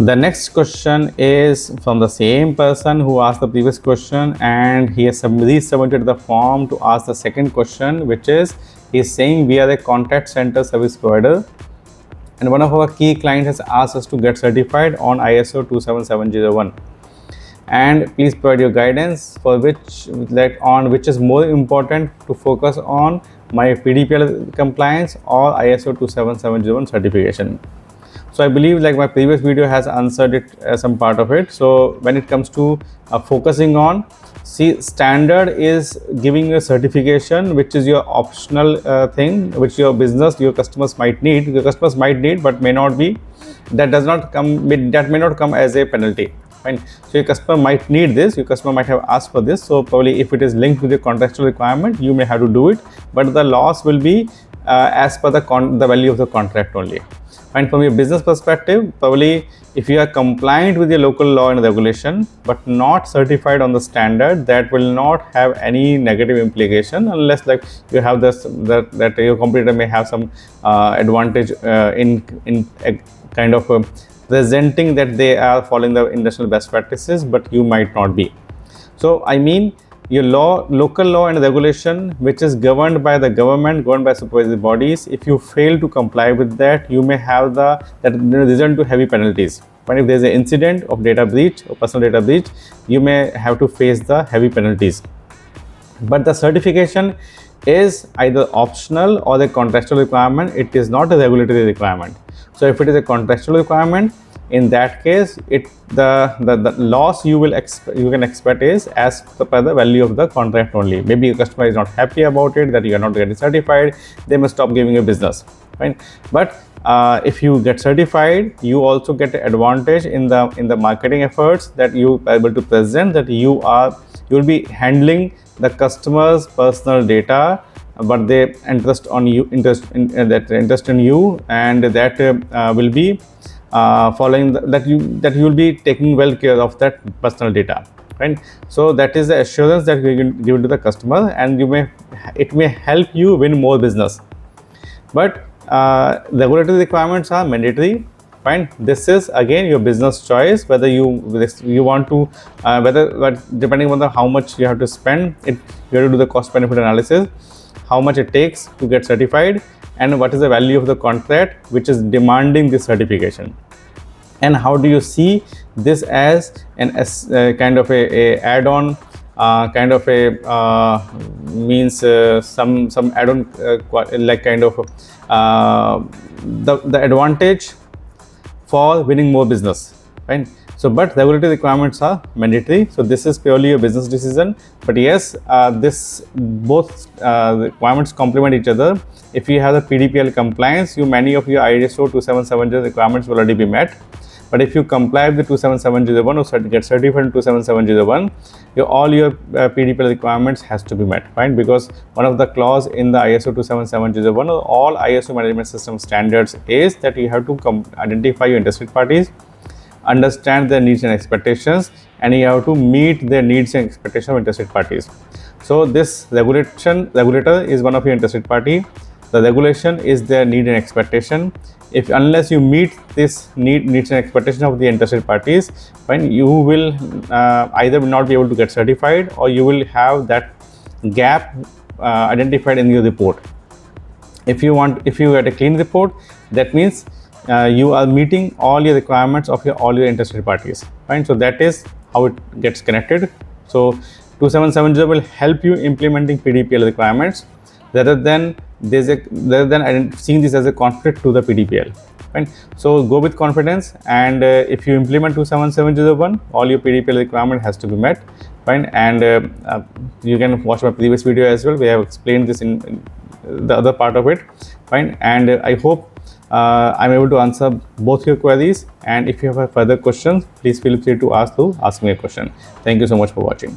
The next question is from the same person who asked the previous question, and he has resubmitted the form to ask the second question, which is he's saying we are a contact center service provider and one of our key clients has asked us to get certified on ISO 27701, and please provide your guidance for which is more important to focus on my PDPL compliance or ISO 27701 certification. So I believe like my previous video has answered it, some part of it. So when it comes to focusing on, see, standard is giving you a certification which is your optional thing, which your customers might need, but may not be, that may not come as a penalty. Fine. So your customer might need this, your customer might have asked for this, so probably if it is linked with your contractual requirement, you may have to do it, but the loss will be as per the value of the contract only. And from your business perspective, probably if you are compliant with your local law and regulation but not certified on the standard, that will not have any negative implication, unless like you have this that your competitor may have some advantage in a kind of presenting that they are following the industrial best practices, but you might not be. So I mean, your local law and regulation, which is governed by the government, governed by supervisory bodies, if you fail to comply with that, you may have that result to heavy penalties. But if there is an incident of data breach or personal data breach, you may have to face the heavy penalties. But the certification is either optional or the contractual requirement. It is not a regulatory requirement. So if it is a contractual requirement, in that case, the loss you can expect is as per the value of the contract only. Maybe your customer is not happy about it, that you are not getting certified, they may stop giving you business, right? But if you get certified, you also get an advantage in the marketing efforts, that you are able to present that you will be handling the customer's personal data, but they interest in you, and that will be following that you will be taking well care of that personal data, right? So that is the assurance that we can give to the customer, and it may help you win more business. But regulatory requirements are mandatory. Fine. This is again your business choice, whether you want to but depending on how much you have to spend, you have to do the cost benefit analysis, how much it takes to get certified, and what is the value of the contract which is demanding this certification, and how do you see this as kind of a add-on, kind of a means some add-on, like kind of the advantage for winning more business, right? So but regulatory requirements are mandatory, so this is purely a business decision. But yes, this both requirements complement each other. If you have the PDPL compliance, many of your ISO 27701 requirements will already be met. But if you comply with the 27701 or get certified in 27701, all your PDPL requirements has to be met, right? Because one of the clause in the ISO 27701 or all ISO management system standards is that you have to identify your interested parties, understand their needs and expectations, and you have to meet their needs and expectations of interested parties. So this regulator is one of your interested party. The regulation is their need and expectation. Unless you meet this needs and expectation of the interested parties, when you will either will not be able to get certified, or you will have that gap identified in your report. If you get a clean report, that means you are meeting all your requirements of all your interested parties, right? So that is how it gets connected. So 27701 will help you implementing PDPL requirements, rather than seeing this as a conflict to the PDPL, right? So go with confidence, and if you implement 27701, all your PDPL requirement has to be met, right? And you can watch my previous video as well, we have explained this in the other part of it, right? And I hope I'm able to answer both your queries, and if you have further questions, please feel free to ask me a question. Thank you so much for watching.